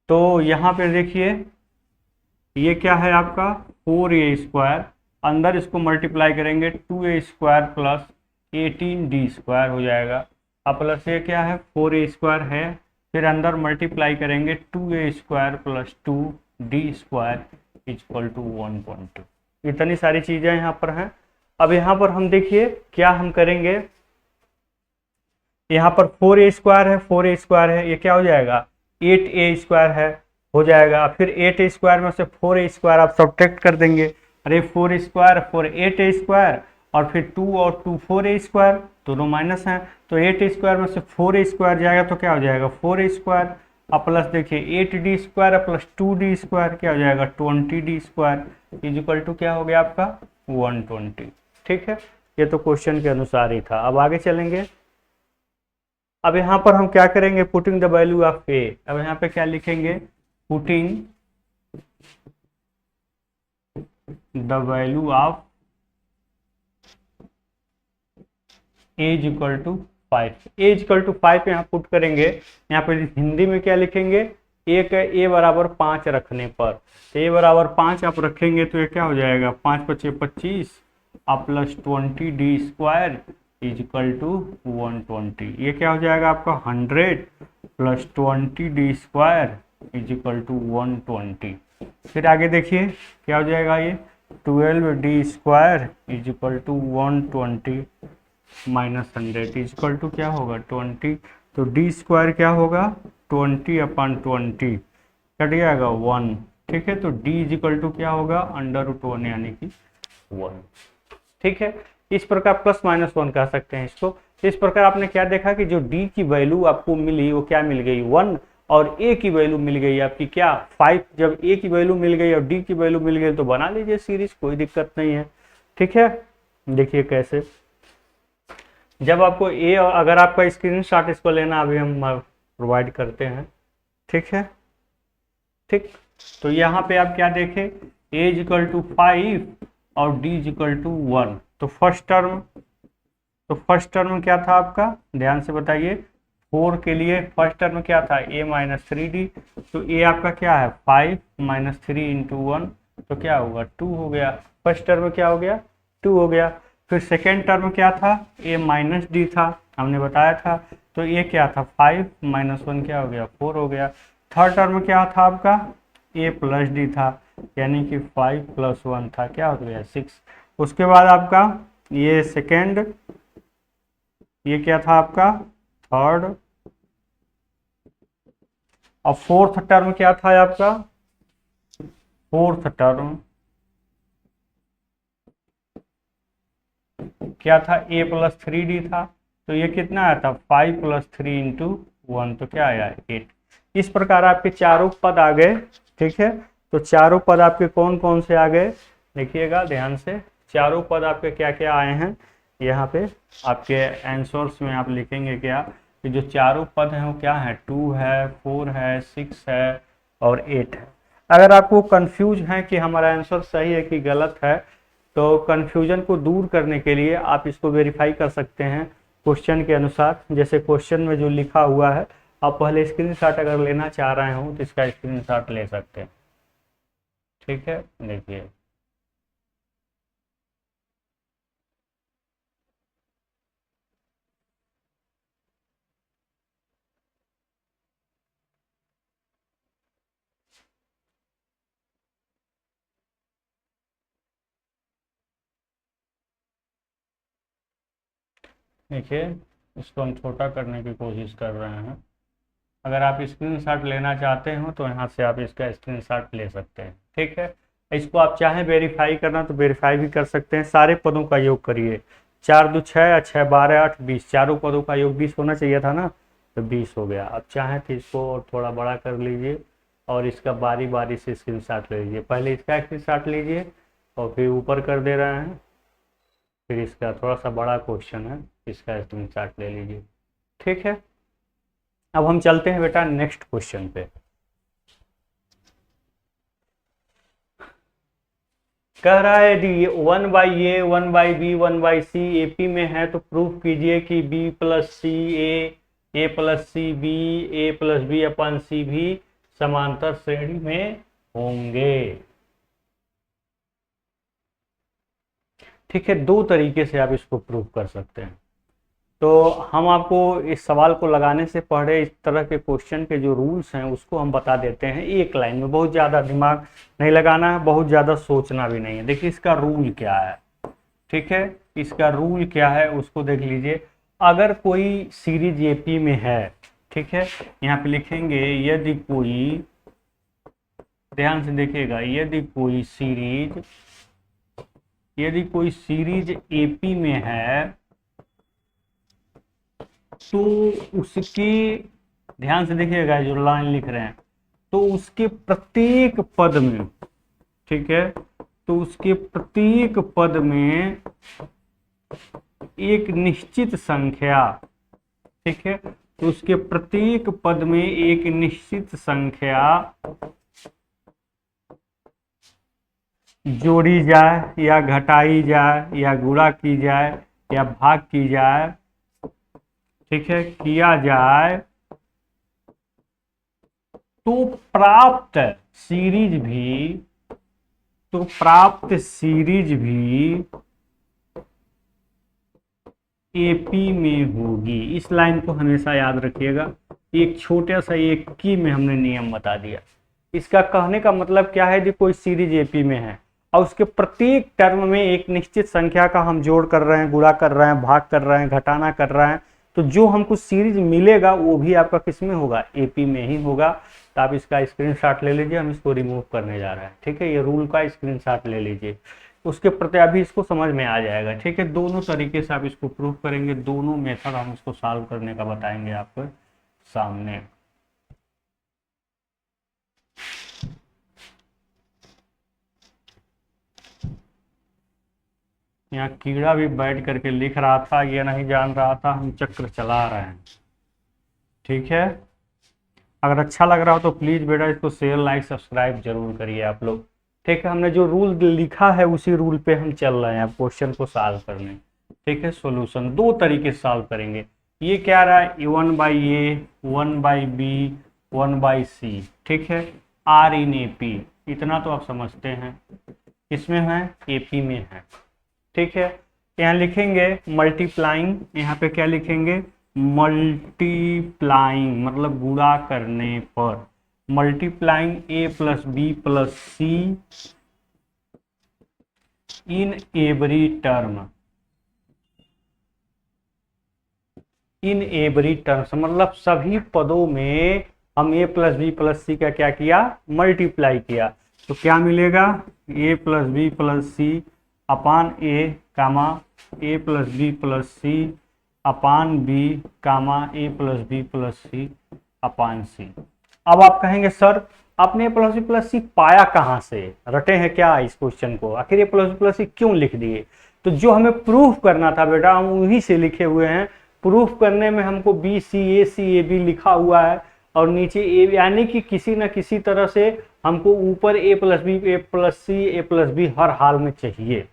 A: तो यहाँ पे देखिए ये क्या है आपका 4a स्क्वायर, अंदर इसको मल्टीप्लाई करेंगे 2a square plus 18d square हो जाएगा। अब प्लस ये क्या है 4a स्क्वायर है, फिर अंदर मल्टीप्लाई करेंगे 2a square plus 2d square equal to 120। इतनी सारी चीज़ें यहाँ पर हैं। अब यहाँ पर हम देखिए क्या हम करेंगे, यहाँ पर 4a स्क्वायर है, 4a स्क्वायर है, ये क्या हो जाएगा 8a स्क्वायर है हो जाएगा। फिर 8a स्क्वायर में से 4a स्क्वायर आप सब्ट्रैक्ट कर देंगे, अरे 4 स्क्वायर 4 8a स्क्वायर और फिर 2 और 2 4a स्क्वायर, दोनों माइनस हैं, तो 8 स्क्वायर में से 4a स्क्वायर जाएगा तो क्या हो जाएगा 4a स्क्वायर, अब प्लस देखिए 8d square plus 2d square क्या हो जाएगा 20d square is equal to क्या हो गया आपका 120, ठीक है। ये तो क्वेश्चन के अनुसार ही था। अब आगे चलेंगे, अब यहाँ पर हम क्या करेंगे putting the value of A, अब यहाँ पे क्या लिखेंगे putting the value of A is equal to 5, A is equal to 5 यहाँ पुट करेंगे। यहाँ पे हिंदी में क्या लिखेंगे ए बराबर 5 रखने पर, तो ए बराबर 5 आप रखेंगे तो ये क्या हो जाएगा 5 पचे 25 plus 20d square is equal to 120, ये क्या हो जाएगा आपका 100 plus 20d square is equal to 120। फिर आगे देखिए क्या हो जाएगा ये 12d square is equal to 120 minus 100 is equal to क्या होगा 20, तो d स्क्वायर क्या होगा 20/20 कट जाएगा 1, ठीक है। तो d इज इक्वल टू क्या होगा √1 यानी कि 1, ठीक है। इस प्रकार प्लस माइनस 1 कह सकते हैं इसको। इस प्रकार आपने क्या देखा कि जो d की वैल्यू आपको मिली वो क्या मिल गई 1, और ए की वैल्यू मिल गई आपकी क्या 5, जब ए की वैल्यू मिल गई और डी की वैल्यू मिल गई तो बना लीजिए सीरीज, कोई दिक्कत नहीं है। ठीक है, देखिए कैसे, जब आपको ए, अगर आपका स्क्रीनशॉट इसको लेना अभी हम प्रोवाइड करते हैं। ठीक है, ठीक, तो यहाँ पे आप क्या देखें, a इज इक्वल टू 5 और d इज इक्वल टू 1। तो फर्स्ट टर्म क्या था आपका, ध्यान से बताइए, 4 के लिए फर्स्ट टर्म क्या था a माइनस 3d, तो a आपका क्या है 5 माइनस 3 इंटू 1, तो क्या होगा 2 हो गया। फर्स्ट टर्म क्या हो गया 2 हो गया। फिर सेकेंड टर्म क्या था a माइनस डी था, हमने बताया था, तो a क्या था 5 माइनस 1 क्या हो गया 4 हो गया। थर्ड टर्म क्या था आपका a प्लस डी था, यानी कि 5 प्लस 1 था, क्या हो गया 6। उसके बाद आपका ये सेकेंड, ये क्या था आपका थर्ड, और फोर्थ टर्म क्या था आपका, फोर्थ टर्म क्या था a प्लस 3d था, तो ये कितना आया था 5 प्लस 3 इंटू 1, तो क्या आया 8। इस प्रकार आपके चारों पद आ गए। ठीक है, तो चारों पद आपके कौन कौन से आ गए, देखिएगा ध्यान से, चारों पद आपके क्या क्या आए हैं यहाँ पे आपके आंसर्स में आप लिखेंगे क्या, कि जो चारों पद हैं वो क्या है 2 है 4 है 6 है और 8 है। अगर आपको कंफ्यूज है कि हमारा आंसर सही है कि गलत है, तो कन्फ्यूजन को दूर करने के लिए आप इसको वेरीफाई कर सकते हैं क्वेश्चन के अनुसार। जैसे क्वेश्चन में जो लिखा हुआ है, आप पहले स्क्रीनशॉट अगर लेना चाह रहे हो तो इसका स्क्रीनशॉट ले सकते हैं। ठीक है, देखिए देखिए, इसको हम छोटा करने की कोशिश कर रहे हैं। अगर आप स्क्रीनशॉट लेना चाहते हो तो यहाँ से आप इसका स्क्रीनशॉट ले सकते हैं। ठीक है, इसको आप चाहें वेरीफाई करना तो वेरीफाई भी कर सकते हैं। सारे पदों का योग करिए, 4 2 6 6 12 8 20, चारों पदों का योग 20 होना चाहिए था ना, तो 20 हो गया। अब चाहें तो इसको थोड़ा बड़ा कर लीजिए और इसका बारी बारी से स्क्रीनशॉट ले लीजिए। पहले इसका स्क्रीनशॉट लीजिए और फिर ऊपर कर दे रहे हैं, फिर इसका थोड़ा सा बड़ा क्वेश्चन है, इसका स्क्रीनशॉट ले लीजिए। ठीक है, अब हम चलते हैं बेटा नेक्स्ट क्वेश्चन पे। कह रहा है यदि 1/a 1/b 1/c एपी में है तो प्रूफ कीजिए कि b प्लस सी ए प्लस सी बी, ए प्लस बी अपन सी भी समांतर श्रेणी में होंगे। ठीक है, दो तरीके से आप इसको प्रूव कर सकते हैं। तो हम आपको इस सवाल को लगाने से पहले इस तरह के क्वेश्चन के जो रूल्स हैं उसको हम बता देते हैं एक लाइन में। बहुत ज़्यादा दिमाग नहीं लगाना है, बहुत ज़्यादा सोचना भी नहीं है। देखिए इसका रूल क्या है। ठीक है, इसका रूल क्या है उसको देख लीजिए। अगर कोई सीरीज एपी में है, ठीक है, यहाँ पे लिखेंगे यदि कोई, ध्यान से देखिएगा, यदि कोई सीरीज एपी में है तो उसके, ध्यान से देखिएगा जो लाइन लिख रहे हैं, तो उसके प्रत्येक पद में, ठीक है, तो उसके प्रत्येक पद में एक निश्चित संख्या, ठीक है, तो उसके प्रत्येक पद में एक निश्चित संख्या जोड़ी जाए या घटाई जाए या गुणा की जाए या भाग की जाए, ठीक है, किया जाए, तो प्राप्त सीरीज भी एपी में होगी। इस लाइन को हमेशा याद रखिएगा। एक छोटा सा एक की में हमने नियम बता दिया। इसका कहने का मतलब क्या है, कि कोई सीरीज एपी में है और उसके प्रत्येक टर्म में एक निश्चित संख्या का हम जोड़ कर रहे हैं, गुणा कर रहे हैं, भाग कर रहे हैं, घटाना कर रहे हैं, तो जो हमको सीरीज मिलेगा वो भी आपका किस में होगा, एपी में ही होगा। तो आप इसका स्क्रीनशॉट ले लीजिए, हम इसको रिमूव करने जा रहे हैं। ठीक है, ये रूल का स्क्रीनशॉट ले लीजिए, उसके प्रति अभी इसको समझ में आ जाएगा। ठीक है, दोनों तरीके से आप इसको प्रूव करेंगे, दोनों मेथड हम इसको सॉल्व करने का बताएंगे आपको सामने। यहाँ कीड़ा भी बैठ करके लिख रहा था, ये नहीं जान रहा था हम चक्र चला रहे हैं। ठीक है, अगर अच्छा लग रहा हो तो प्लीज़ बेटा इसको शेयर लाइक सब्सक्राइब जरूर करिए आप लोग। ठीक है, हमने जो रूल लिखा है उसी रूल पे हम चल रहे हैं अब क्वेश्चन को सॉल्व करने। ठीक है, सॉल्यूशन दो तरीके से सॉल्व करेंगे। ये क्या रहा है, 1/a 1/b 1/c। ठीक है, r इन AP, इतना तो आप समझते हैं। इसमें है AP में है। ठीक है, यहाँ लिखेंगे मल्टीप्लाइंग, यहाँ पे क्या लिखेंगे, मल्टीप्लाइंग मतलब गुणा करने पर, multiplying a + b + c in every term, in every terms मतलब सभी पदों में हम a + b + c का क्या किया, मल्टीप्लाई किया। तो क्या मिलेगा, a + b + c upon a comma a + b + c upon b comma a + b + c upon c। अब आप कहेंगे सर आपने a + b + c पाया कहाँ से, रटे हैं क्या इस क्वेश्चन को, आखिर a + b + c क्यों लिख दिए। तो जो हमें प्रूफ करना था बेटा हम वहीं से लिखे हुए हैं। प्रूफ करने में हमको BCACAB लिखा हुआ है और नीचे ए, यानी कि किसी न किसी तरह से हमको ऊपर a + b a + c a + b हर हाल में चाहिए।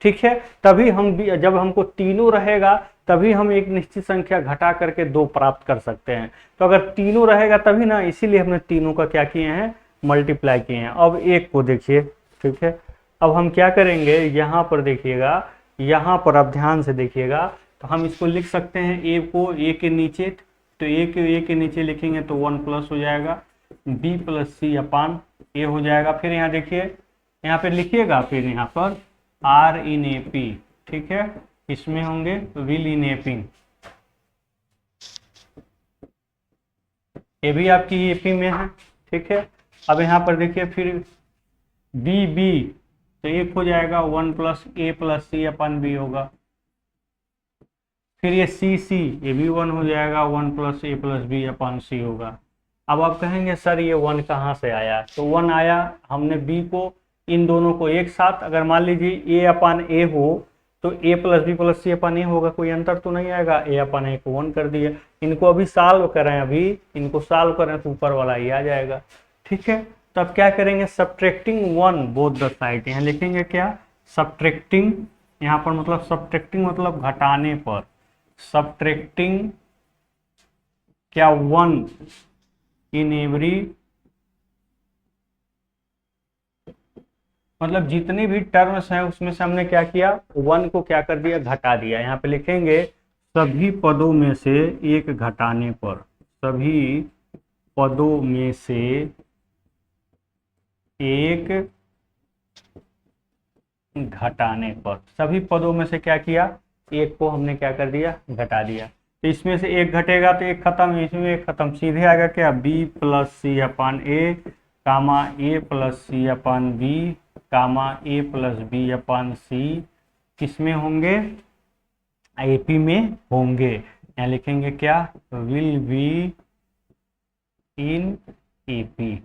A: ठीक है, तभी हम जब हमको तीनों रहेगा तभी हम एक निश्चित संख्या घटा करके 2 प्राप्त कर सकते हैं। तो अगर तीनों रहेगा तभी ना, इसीलिए हमने तीनों का क्या किए हैं, मल्टीप्लाई किए हैं। अब एक को देखिए। ठीक है, अब हम क्या करेंगे, यहाँ पर देखिएगा, यहाँ पर आप ध्यान से देखिएगा, तो हम इसको लिख सकते हैं a को a के नीचे, तो a के नीचे लिखेंगे तो 1 प्लस हो जाएगा, b + c अपान a हो जाएगा। फिर यहाँ देखिए, यहाँ पे लिखिएगा, फिर यहाँ पर R इन AP। ठीक है, इसमें होंगे विल इन AP, ये भी आपकी AP में है। ठीक है, अब यहाँ पर देखिए फिर BB, तो एक हो जाएगा 1 + a + c अपान b होगा। फिर ये CC, ये भी 1 हो जाएगा, 1 + a + b अपान c होगा। अब आप कहेंगे सर ये 1 कहाँ से आया, तो 1 आया, हमने b को इन दोनों को एक साथ, अगर मान लीजिए a अपान a हो तो a + b + c upon a होगा, कोई अंतर तो नहीं आएगा। a अपान a को 1 कर दिए, इनको अभी सॉल्व करें, अभी इनको सॉल्व करें तो ऊपर वाला ही आ जाएगा। ठीक है, तो अब क्या करेंगे, सब्ट्रैक्टिंग 1 बोथ द साइड, यहाँ लिखेंगे क्या, सब्ट्रैक्टिंग, यहाँ पर मतलब सब्ट्रैक्टिंग मतलब घटाने पर, सब्ट्रैक्टिंग क्या 1 इन एवरी, मतलब जितनी भी टर्म्स हैं उसमें से हमने क्या किया, 1 को क्या कर दिया, घटा दिया। यहाँ पे लिखेंगे सभी पदों में से एक घटाने पर, सभी पदों में से एक घटाने पर, सभी पदों में से क्या किया, एक को हमने क्या कर दिया, घटा दिया। तो इसमें से एक घटेगा तो एक खत्म, इसमें एक खत्म, सीधे आएगा क्या, b + c upon a comma a + c upon b comma a + b upon c, किसमें होंगे, AP में होंगे। यहाँ लिखेंगे क्या, विल बी इन AP,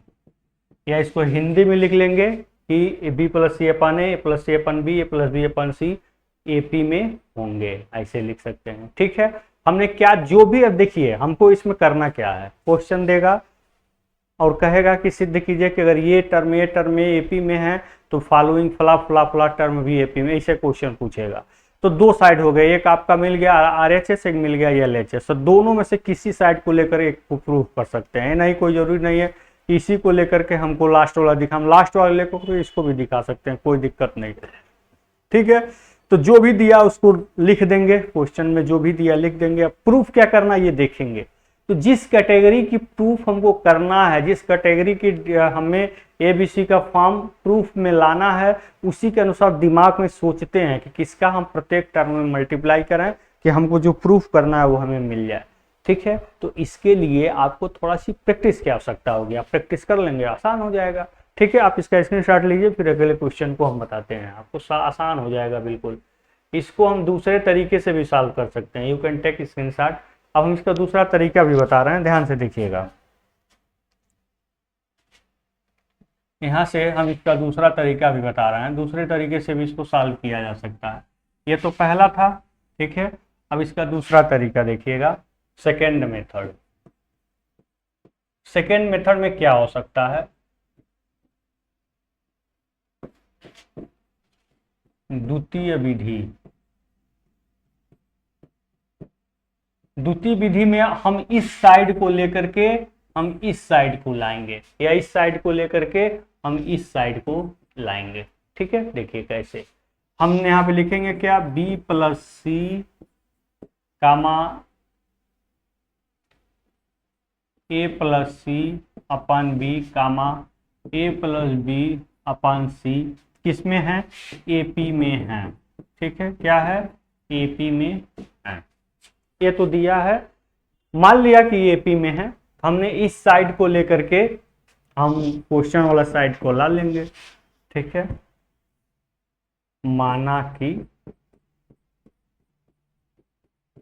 A: या इसको हिंदी में लिख लेंगे कि b + c upon a + c upon b a + b upon c AP में होंगे, ऐसे लिख सकते हैं। ठीक है, हमने क्या जो भी, अब देखिए हमको इसमें करना क्या है, क्वेश्चन देगा और कहेगा कि सिद्ध कीजिए कि अगर ये टर्म में AP में है तो फॉलोइंग फला फला फला टर्म भी AP में, ऐसे क्वेश्चन पूछेगा। तो दो साइड हो गए, एक आपका मिल गया RHS, एक मिल गया LHS, तो दोनों में से किसी साइड को लेकर एक को प्रूफ कर सकते हैं। नहीं, कोई जरूरी नहीं है इसी को लेकर के हमको लास्ट वाला दिखा, हम लास्ट वाले लेकर तो इसको भी दिखा सकते हैं, कोई दिक्कत नहीं। ठीक है, तो जो भी दिया उसको लिख देंगे, क्वेश्चन में जो भी दिया लिख देंगे। अब प्रूफ क्या करना ये देखेंगे। तो जिस कैटेगरी की प्रूफ हमको करना है, जिस कैटेगरी की हमें ABC का फॉर्म प्रूफ में लाना है, उसी के अनुसार दिमाग में सोचते हैं कि किसका हम प्रत्येक टर्म में मल्टीप्लाई करें कि हमको जो प्रूफ करना है वो हमें मिल जाए। ठीक है, तो इसके लिए आपको थोड़ा सी प्रैक्टिस की आवश्यकता होगी, आप प्रैक्टिस कर लेंगे आसान हो जाएगा। ठीक है, आप इसका स्क्रीनशॉट लीजिए, फिर अगले क्वेश्चन को हम बताते हैं, आपको आसान हो जाएगा बिल्कुल। इसको हम दूसरे तरीके से भी सॉल्व कर सकते हैं, यू कैन टेक स्क्रीनशॉट। अब हम इसका दूसरा तरीका भी बता रहे हैं, ध्यान से देखिएगा। यहाँ से हम इसका दूसरा तरीका भी बता रहे हैं, दूसरे तरीके से भी इसको सॉल्व किया जा सकता है। ये तो पहला था, ठीक है। अब इसका दूसरा तरीका देखिएगा, सेकेंड मेथड। सेकेंड मेथड में क्या हो सकता है, द्वितीय विधि। द्वितीय विधि में हम इस साइड को लेकर के हम इस साइड को लाएंगे, या इस साइड को लेकर के हम इस साइड को लाएंगे, ठीक है। देखिए कैसे, हम यहाँ पे लिखेंगे क्या, b plus C comma a plus C upon B comma a plus B upon C, किस में है, AP में है, ठीक है। क्या है, AP में है। ये तो दिया है, मान लिया कि AP में है, हमने इस साइड को लेकर के हम क्वेश्चन वाला साइड को ला लेंगे, ठीक है। माना कि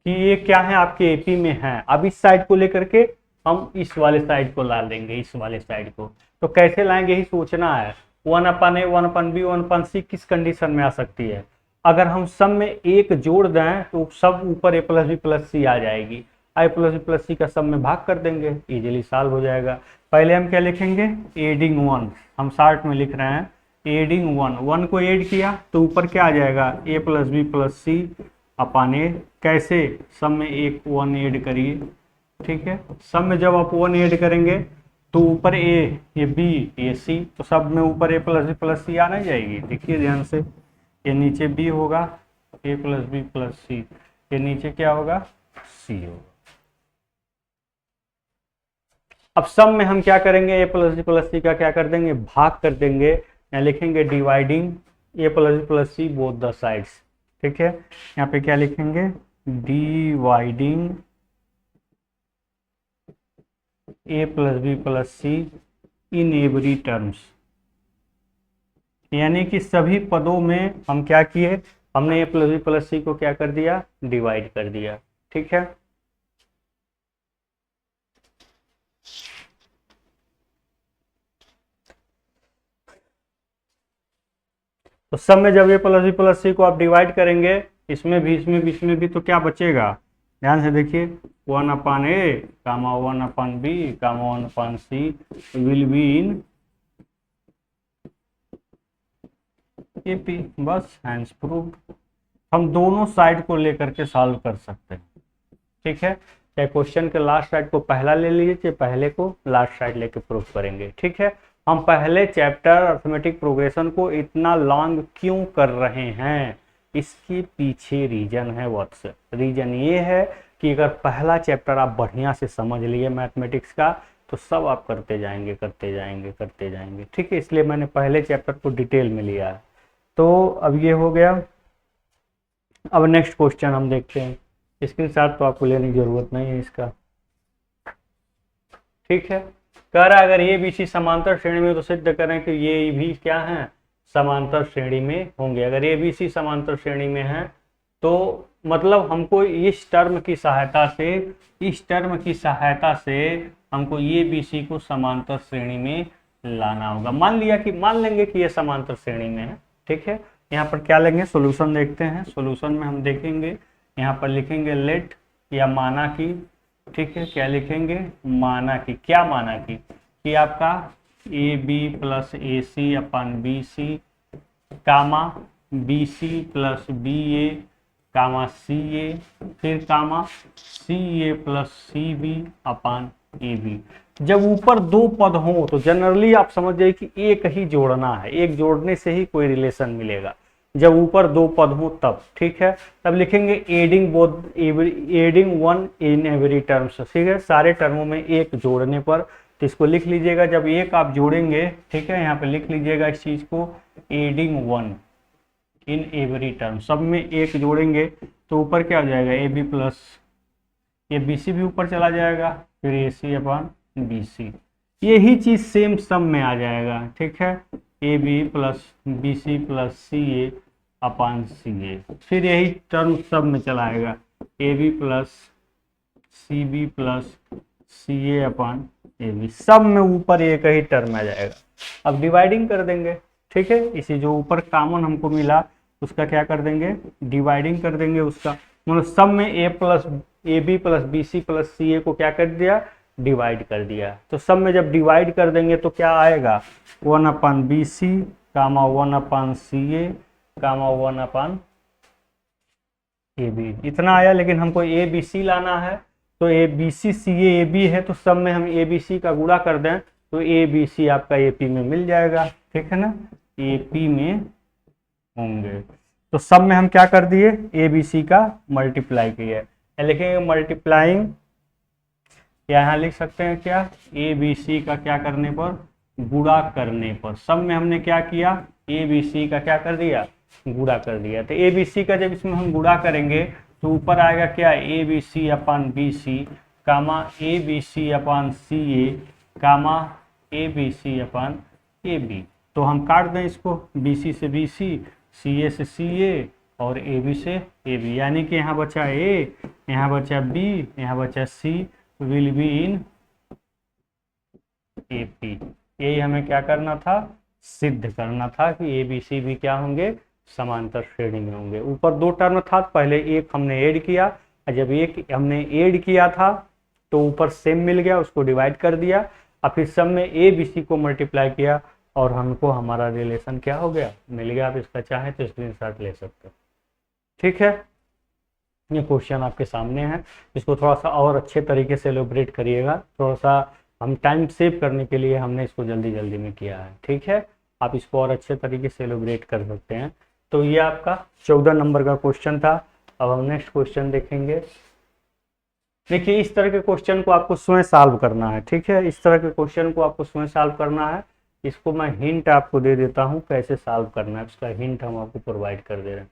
A: ये क्या है, आपके AP में है। अब इस साइड को लेकर के हम इस वाले साइड को ला लेंगे, इस वाले साइड को। तो कैसे लाएंगे ही सोचना है। 1/a 1/b 1/c किस कंडीशन में आ सकती है, अगर हम सब में एक जोड़ दें तो सब ऊपर a प्लस बी प्लस सी आ जाएगी, i plus B plus C का सब में भाग कर देंगे, इजीली सॉल्व हो जाएगा। पहले हम क्या लिखेंगे, एडिंग 1, हम शॉर्ट में लिख रहे हैं एडिंग 1 को ऐड किया तो ऊपर क्या आ जाएगा, a plus B plus C अपन ए। कैसे, सब में एक 1 ऐड करिए, ठीक है। सब में जब आप 1 ऐड करेंगे तो ऊपर a, ये b, ये c, तो सब में ऊपर a प्लस बी प्लस सी आना जाएगी। देखिए ध्यान से, ये नीचे b होगा, a प्लस बी प्लस सी, ये नीचे क्या होगा, c होगा। अब सब में हम क्या करेंगे, a plus B plus C का क्या कर देंगे, भाग कर देंगे, यहाँ लिखेंगे dividing a plus B plus C both the sides, ठीक है। यहाँ पे क्या लिखेंगे, dividing a plus B plus C in every terms, यानी कि सभी पदों में हम क्या किए, हमने a प्लस बी प्लस सी को क्या कर दिया, डिवाइड कर दिया, ठीक है। तो सब में जब a प्लस बी प्लस सी को आप डिवाइड करेंगे, इसमें भी इसमें भी इसमें भी, तो क्या बचेगा, ध्यान से देखिए, 1/a comma 1/b comma 1/c will be in AP, बस हैंड्स प्रूव्ड। हम दोनों साइड को लेकर के सॉल्व कर सकते हैं, ठीक है। चाहे क्वेश्चन के लास्ट साइड को पहला ले लीजिए, चाहे पहले को लास्ट साइड लेके प्रूव करेंगे, ठीक है। हम पहले चैप्टर अर्थमेटिक प्रोग्रेशन को इतना लॉन्ग क्यों कर रहे हैं, इसके पीछे रीजन है व्हाट्स, रीजन ये है कि अगर पहला चैप्टर आप बढ़िया से समझ लिए मैथमेटिक्स का, तो सब आप करते जाएंगे करते जाएंगे करते जाएंगे, ठीक है। इसलिए मैंने पहले चैप्टर को डिटेल में लिया है। तो अब ये हो गया। अब नेक्स्ट क्वेश्चन हम देखते हैं, स्क्रीनशॉट तो आपको लेने की जरूरत नहीं है इसका, ठीक है। कह रहा है अगर ये BC समांतर श्रेणी में तो सिद्ध करें कि ये भी क्या है, समांतर श्रेणी में होंगे। अगर ये BC समांतर श्रेणी में है तो मतलब हमको इस टर्म की सहायता से हमको ये BC को समांतर श्रेणी में लाना होगा। मान लेंगे कि ये समांतर श्रेणी में है, ठीक है। यहाँ पर क्या लेंगे, सॉल्यूशन देखते हैं। सॉल्यूशन में हम देखेंगे, यहाँ पर लिखेंगे लेट या माना की, ठीक है। क्या लिखेंगे, माना की। क्या माना की, कि आपका AB प्लस AC अपन BC कामा BC प्लस BA कामा CA, फिर कामा CA प्लस CB अपन AB। जब ऊपर दो पद हो तो जनरली आप समझ जाइए कि एक ही जोड़ना है, एक जोड़ने से ही कोई रिलेशन मिलेगा, जब ऊपर दो पद हो तब, ठीक है। तब लिखेंगे एडिंग 1 इन एवरी टर्म्स, ठीक है। सारे टर्मों में एक जोड़ने पर, तो इसको लिख लीजिएगा, जब एक आप जोड़ेंगे, ठीक है, यहाँ पे लिख लीजिएगा इस चीज को, एडिंग 1 इन एवरी टर्म, सब में एक जोड़ेंगे तो ऊपर क्या हो जाएगा, AB प्लस ये BC भी ऊपर चला जाएगा, फिर AC अपन BC, यही चीज सेम सम में आ जाएगा, ठीक है। AB plus BC plus CA अपन CA, फिर यही टर्म सब में चला आएगा, AB plus CB plus CA अपन AB, सब में ऊपर एक ही टर्म आ जाएगा। अब डिवाइडिंग कर देंगे, ठीक है। इसी जो ऊपर कॉमन हमको मिला उसका क्या कर देंगे, डिवाइडिंग कर देंगे उसका, मतलब सब में A plus A B plus B C plus C A को क्या कर दिया, डिवाइड कर दिया। तो सब में जब डिवाइड कर देंगे तो क्या आएगा, 1/BC कामा 1/CA कामा 1/AB, इतना आया। लेकिन हमको ए बी सी लाना है, तो ए B C C A B है, तो सब में हम ए बी सी का गुणा कर दें तो ए बी सी आपका ए पी में मिल जाएगा, ठीक है ना, ए पी में होंगे। तो सब में हम क्या कर दिए, ए बी सी का मल्टीप्लाई किया, लिखेंगे मल्टीप्लाइंग, यहाँ लिख सकते हैं क्या, ए बी सी का क्या करने पर, गुणा करने पर। सब में हमने क्या किया, ए बी सी का क्या कर दिया, गुणा कर दिया। तो ए बी सी का जब इसमें हम गुणा करेंगे तो ऊपर आएगा क्या, A B C upon B C comma A B C upon C A comma A B C upon A B. तो हम काट दें इसको, बी सी से बी सी, सी ए से सी ए और ए बी से ए बी, यानी कि यहाँ बचा ए, यहाँ बचा बी, यहाँ बचा C, will be in A P. यही हमें क्या करना था, सिद्ध करना था कि ए बी सी भी क्या होंगे, समांतर श्रेणी में होंगे। ऊपर दो टर्म था, पहले एक हमने ऐड किया, और जब एक हमने ऐड किया था तो ऊपर सेम मिल गया, उसको डिवाइड कर दिया, और फिर सब में ए बी सी को मल्टीप्लाई किया और हमको हमारा रिलेशन क्या हो गया, मिल गया। आप इसका चाहे तो स्क्रीनशॉट ले सकते हो, ठीक है। ये क्वेश्चन आपके सामने है, इसको थोड़ा सा और अच्छे तरीके से एलोब्रेट करिएगा, थोड़ा सा हम टाइम सेव करने के लिए हमने इसको जल्दी जल्दी में किया है, ठीक है। आप इसको और अच्छे तरीके से एलोब्रेट कर सकते हैं। तो ये आपका 14 नंबर का क्वेश्चन था। अब हम नेक्स्ट क्वेश्चन देखेंगे। देखिए, इस तरह के क्वेश्चन को आपको स्वयं सॉल्व करना है, ठीक है। इस तरह के क्वेश्चन को आपको स्वयं सॉल्व करना है। इसको मैं हिंट आपको दे देता हूँ कैसे सॉल्व करना है, इसका हिंट हम आपको प्रोवाइड कर दे रहे हैं।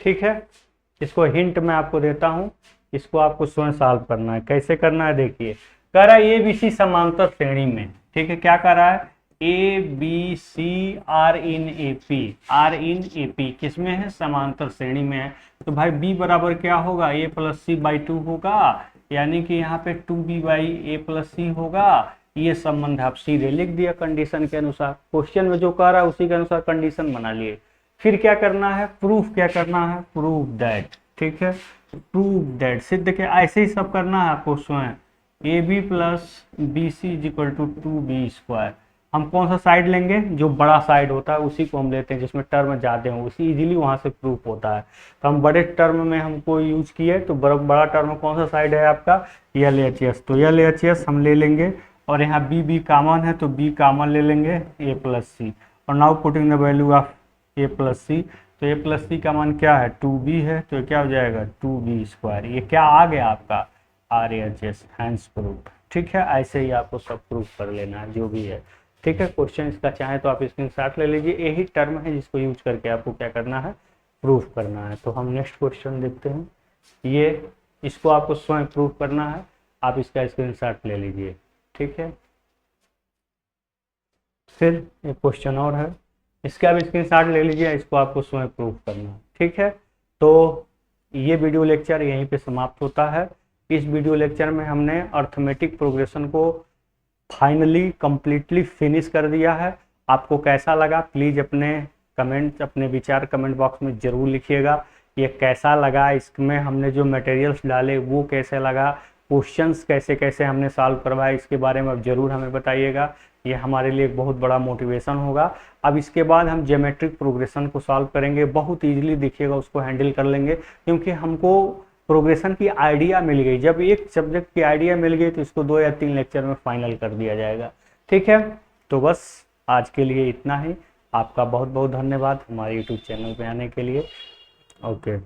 A: ठीक है, इसको हिंट मैं आपको देता हूं, इसको आपको स्वयं सॉल्व करना है। कैसे करना है, देखिए, कह रहा है ए बी सी समांतर श्रेणी में, ठीक है। क्या कह रहा है, A B C are in A P, are in A P किस में है, समांतर श्रेणी में है। तो भाई बी बराबर क्या होगा, ए प्लस सी बाई 2 होगा, यानी कि यहाँ पे 2b बाई ए प्लस सी होगा। ये संबंध आप सीधे लिख दिया कंडीशन के अनुसार, क्वेश्चन में जो कह रहा है उसी के अनुसार कंडीशन बना लिए। फिर क्या करना है, प्रूफ क्या करना है, प्रूफ दैट, ठीक है, प्रूफ दैट, सिद्ध के ऐसे ही सब करना है आपको स्वयं। A B plus B C is equal to 2b²। हम कौन सा साइड लेंगे, जो बड़ा साइड होता है उसी को हम लेते हैं, जिसमें टर्म ज़्यादा हो, उसी इजीली वहाँ से प्रूफ होता है। तो हम बड़े टर्म में हमको यूज किए, तो बड़ा टर्म कौन सा साइड है आपका, LHS। तो LHS हम ले लेंगे, और यहाँ बी कॉमन है तो बी कॉमन ले लेंगे, ए प्लस सी। और now putting the value of A plus C, तो ए प्लस सी का मान क्या है, 2b है, तो क्या हो जाएगा 2b²। ये क्या आ गया आपका, RHS, हैंस प्रूफ, ठीक है। ऐसे ही आपको सब प्रूफ कर लेना है जो भी है, ठीक है। क्वेश्चन इसका चाहे तो आप स्क्रीनशॉट ले लीजिए, यही टर्म है जिसको यूज करके आपको क्या करना है, प्रूफ करना है। तो हम नेक्स्ट क्वेश्चन देखते हैं। ये इसको आपको स्वयं प्रूफ करना है, आप इसका स्क्रीनशॉट ले लीजिए, ठीक है। फिर एक क्वेश्चन और है, इसका भी स्क्रीनशॉट ले लीजिए, इसको आपको स्वयं प्रूफ करना है, ठीक है। तो ये वीडियो लेक्चर यहीं पे समाप्त होता है। इस वीडियो लेक्चर में हमने अर्थमेटिक प्रोग्रेशन को फाइनली कंप्लीटली फिनिश कर दिया है। आपको कैसा लगा प्लीज़ अपने विचार कमेंट बॉक्स में ज़रूर लिखिएगा। ये कैसा लगा, इसमें हमने जो मटेरियल्स डाले वो कैसे लगा, क्वेश्चंस कैसे कैसे हमने सॉल्व करवाए, इसके बारे में आप ज़रूर हमें बताइएगा। ये हमारे लिए एक बहुत बड़ा मोटिवेशन होगा। अब इसके बाद हम ज्योमेट्रिक प्रोग्रेशन को सॉल्व करेंगे, बहुत ईजिली देखिएगा, उसको हैंडल कर लेंगे, क्योंकि हमको प्रोग्रेशन की आइडिया मिल गई। जब एक सब्जेक्ट की आइडिया मिल गई तो इसको 2 या 3 लेक्चर में फाइनल कर दिया जाएगा, ठीक है। तो बस आज के लिए इतना ही। आपका बहुत बहुत धन्यवाद हमारे यूट्यूब चैनल पे आने के लिए। ओके।